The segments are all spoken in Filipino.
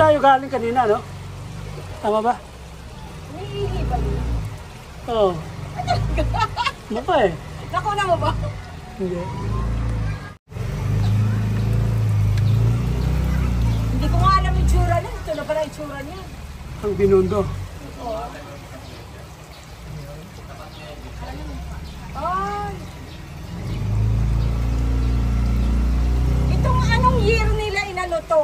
tayo galing kanina, no? Tama ba? Naiili ba yun? Oo. Maka eh. Nakuna mo ba? Hindi. Hindi ko nga alam yung tsura niya. Ito na pala yung tsura niya. Ang Binondo. Oo. Ay. Itong anong year nila inano to?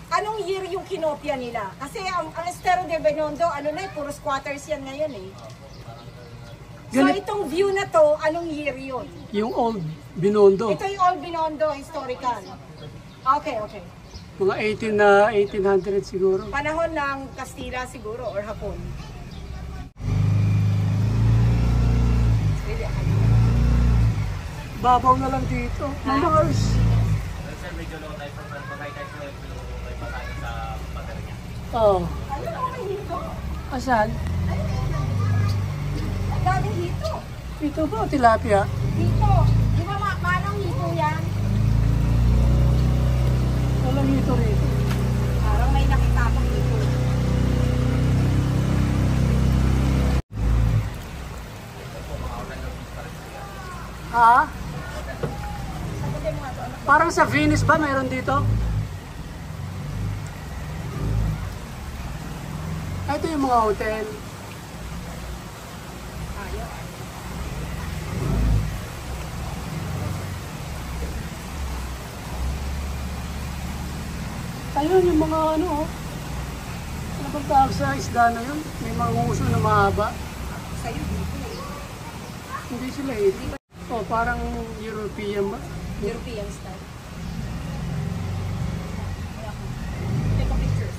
Anong year yung kinopya nila? Kasi ang Estero de Binondo, ano na puro squatters yan ngayon eh. So itong view na to, anong year yun? Yung Old Binondo. Ito yung Old Binondo, historical. Okay, okay. Mga 1800 siguro. Panahon ng Kastila siguro or Hapon. Babaw na lang dito. May mga... Sir, medyo low tayo sa pagkakay tayo sa may patay sa pader niya. Oo. Ano naman dito? Asan? Ang daming dito. Ito ba o tilapia? Dito. Di ba manong hito yan? Walang ito rito. Parang may nakita akong dito. Ha? Sagutin mo nga to. Parang sa Venice ba mayroon dito? Ito yung mga hotel. Ayaw. Ayun yung mga ano oh. Ano bang tawag sa isda na yun? May mga uso na mahaba. Sa'yo dito eh. Hindi sila eh. Oh, parang European ba? European style. Take a picture.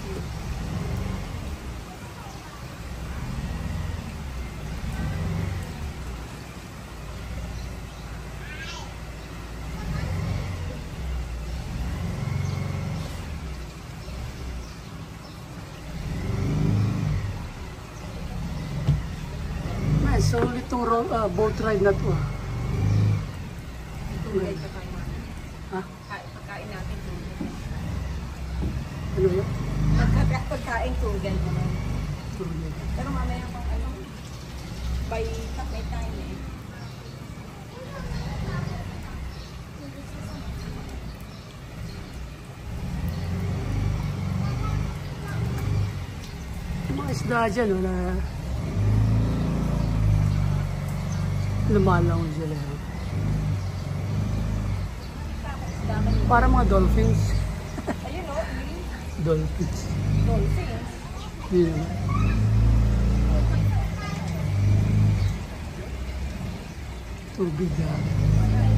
May sulit tong boat ride na to ah. Tulay ka kayo. Ha? Pagkain natin tulay. Ano yun? Pagkain tulay naman. Sulit. Pero mamaya pang ano, by time eh. Yung mga isda dyan oh, na lumalangon sila. Parang mga dolphins. Ayun o, green Dolphins. dolphins. Hindi naman. Tubig ah.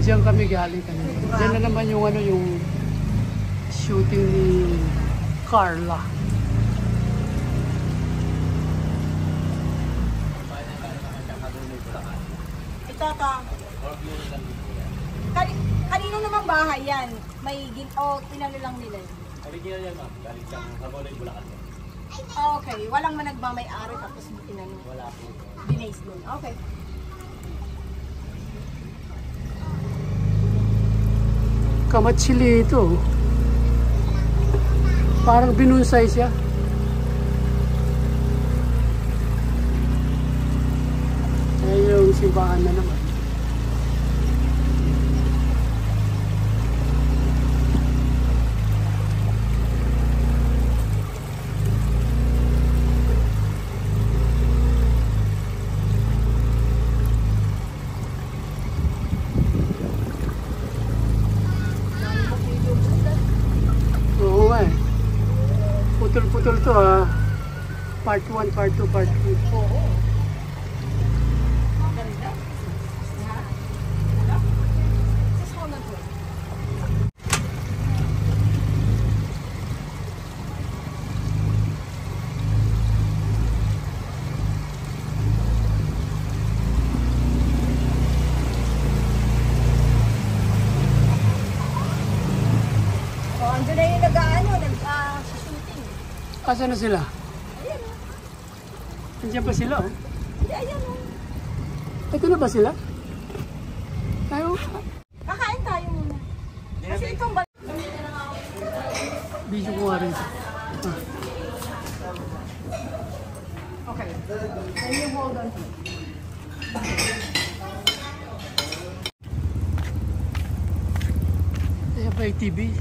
Diyan kami galing kanina. Diyan na naman yung ano yung shooting ni Carla. Ito ka. Kanino naman bahay yan? May inano lang nila yun. Original yan ma'am, galing siyang Hagonoy, Bulacan. Okay, walang nagmamay-ari tapos inano. Wala po. Binays doon. Okay. Kamatsili ito. Parang binunsay siya. Ayun yung simbahan na naman. Oo nga eh. Putol-putol to ah. Part 1, part 2, part 3. Oo. Ganda. Ha? Ano? Sis ko na to. Andun na yung nag-shooting. Asan na sila? Ayan o. Nandiyan pa sila oh. Hindi, ayan o. Ito na ba sila? Tayo. Kakain tayo muna. Kasi itong Video ko nga rin. Okay. Can you hold on? They have ATV.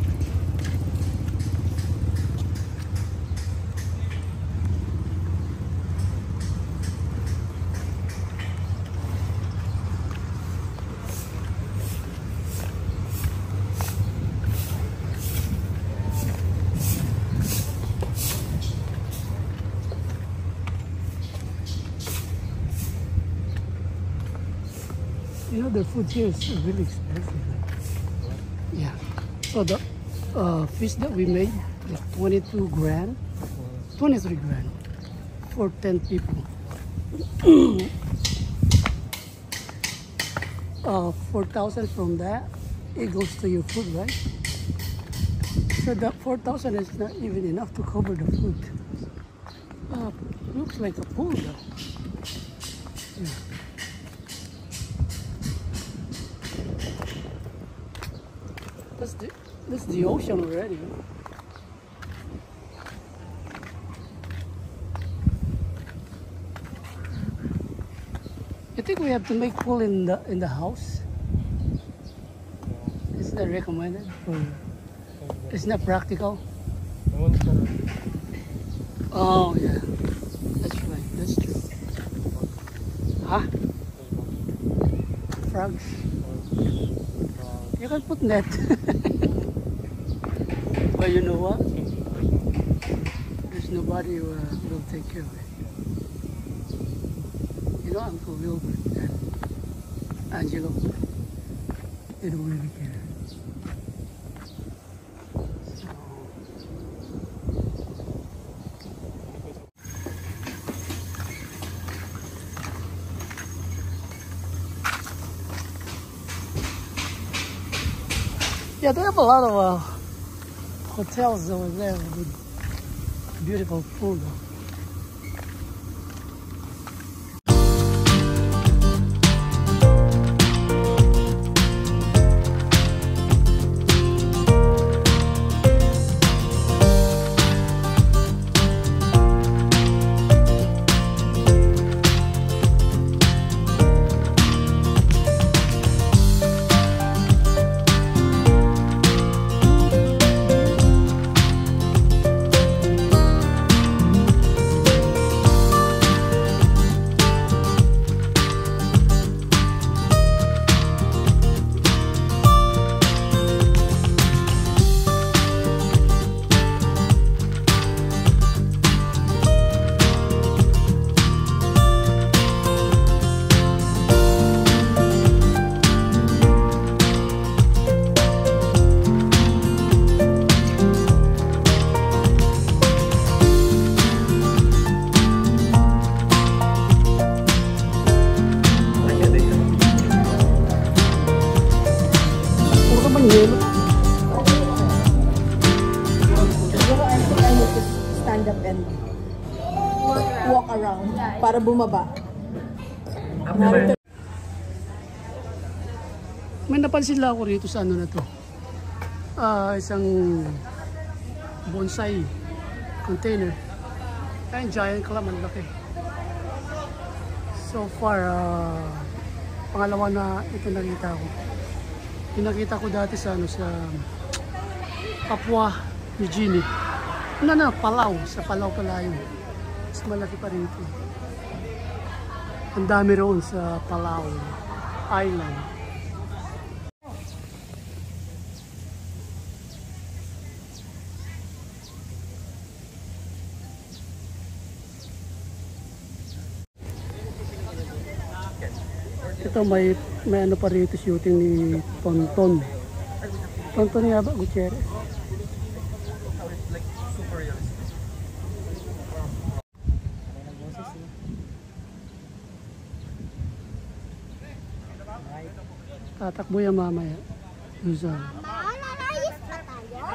You know, the food here is really expensive. Yeah. So the fish that we made is 22 grand, 23 grand for 10 people. 4,000 from that, it goes to your food, right? So that 4,000 is not even enough to cover the food. Looks like a pool though. Yeah. That's the ocean already. You think we have to make pool in the house? Is that recommended? Or it's not practical? Oh yeah, that's right. That's true. Huh? Frogs. You can put net. But you know what? There's nobody who will take care of it. You know, Uncle Wilbert and Angelo, they don't really care. So, yeah, they have a lot of hotels over there with beautiful pool. Stand up and walk around para bumaba. May napansin lang ako rito sa ano na to. Isang bonsai container. Ay, giant clam, ang laki. So far, pangalawa na ito nakita ko. Pinakita ko dati sa ano, sa Papua New Guinea. Palau. Sa Palau pala yun. Mas malaki pa rito. Ang dami roon sa Palau Island. Ito may ano pa rito shooting ni Tonton. Tonton niya ba? Gutierrez. Tatakbo yan mamaya. Luzon. Nanayos pa tayo?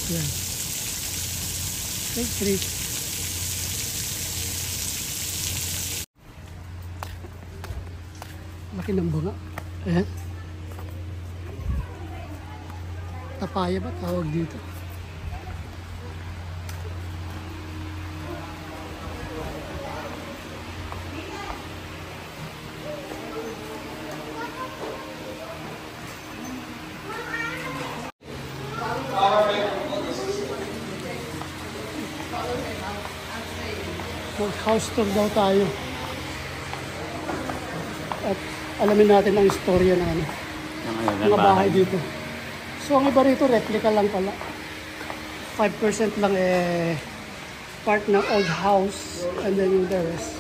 Yan. Take 3. Laki ng banga. Ayan. Tapaya ba tawag dito? Mag-house tour daw tayo. At alamin natin ang istorya ng ano, mga bahay dito. So ang iba rito, replica lang pala. 5% lang part ng old house and then yung the rest,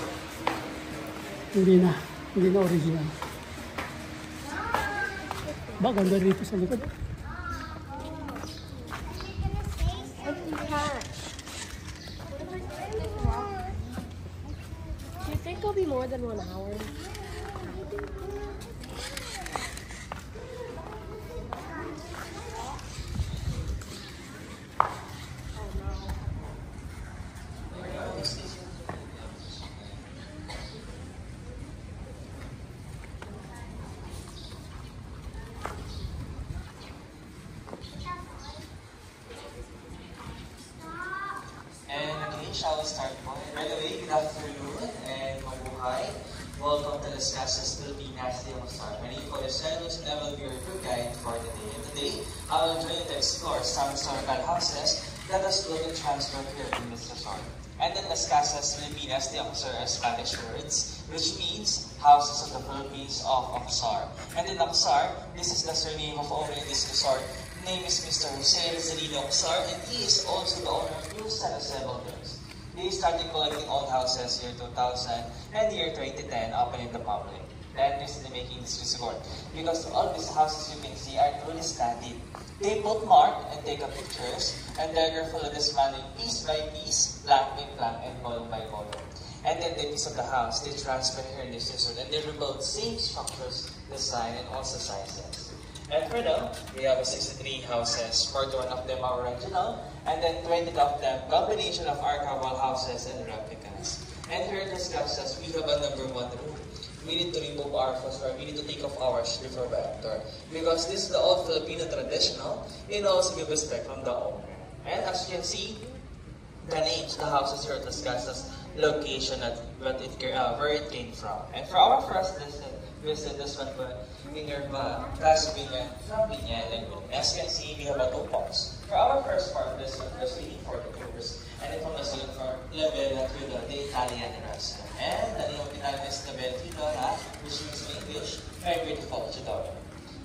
hindi na original. Ba, ganda rito sa likod. Do you think it'll be more than 1 hour? Shall we start po? By the way, good afternoon and mabuhay. Welcome to Las Casas Filipinas de Mostar. My name is Carlos and I will be your tour guide for today. And today, I will join you to explore some historical houses that are slowly transferred here in this resort. And then Las Casas Filipinas de Mostar are Spanish words, which means houses of the Philippines of Oxar. And in Oxar, this is the surname of owner in this resort. Name is Mr. Jose Rizalino Oxar, and he is also the owner of New San Jose Builders. He started collecting old houses year 2000 and year 2010 opening the public. Then recently making this resort. Because all these houses you can see are truly studied. They bookmark and take up pictures, and then you're follow this manual piece by piece, plank by plank, and column by column. And then the piece of the house, they transfer here in this resort, and they rebuild same structures, design, and also sizes. And for now, we have 63 houses. 41 of them are original, and then 20 of them combination of archival houses and replicas. And here in this houses, we have a number 1 rule. We need to remove our first, or we need to take off our shoes before we enter. Because this is the old Filipino traditional, and also give respect from the owner. And as you can see, the names, the houses here at Las Casas, location at where it came from. And for our first visit this one in your Casa Piña from Piña and Laguna. As you can see, we have 2 parts. For our first part, this one was waiting for the tours. And then from the second part, La Bella Tudor, the Italian restaurant. And the name of the Italian is La Bella Tudor, which means in English, very beautiful Tudor.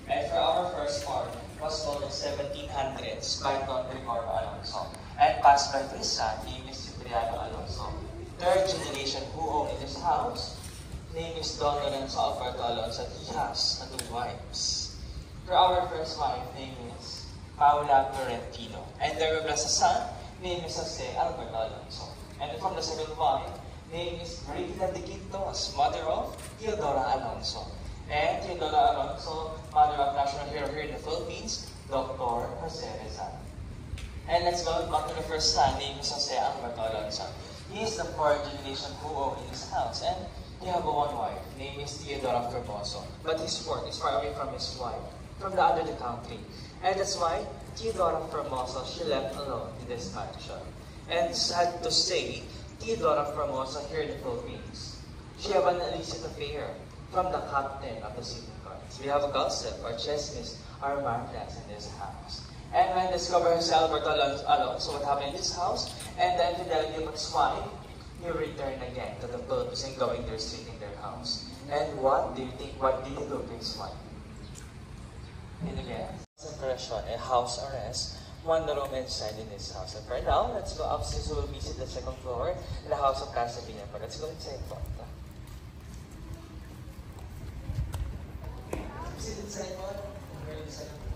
And for our first part, was called in 1700s by Don Gregorio Alonso. And passed by his son, name is Cipriano Alonso. 3rd generation who owned this house. Name is Don Lorenzo Alberto Alonso, and he has 2 wives. For our first wife, name is Paula Florentino. And there was a son, name is Jose Alberto Alonso. And from the second wife, name is Regina de Quintos, mother of Teodora Alonso. And Teodora Alonso, mother of national hero here in the Philippines, Dr. Jose Rizal. And let's go back to the first son, name is Jose Alberto Alonso. He is the 4th generation who owned this house. And he have 1 wife, name is Teodora Formoso, but his work is far away from his wife, from the other country. And that's why Teodora Formoso, she left alone in this mansion. And sad to say, Teodora Formoso here in the Philippines, she have an illicit affair from the captain of the city guards. We have a gossip or chismis or marvelous in this house. And when discovered Jose Alberto Alonso, what happened in this house, and the infidelity of his wife, he returned again to the Philippines and going there straight in their house. And what do you think? What did he do to his wife? And again, impression, a house arrest, 1 room inside in this house. And for now, let's go upstairs. We'll visit the 2nd floor in the house of Casa Piña. But let's go inside po. Visit inside po. We're in the 2nd floor.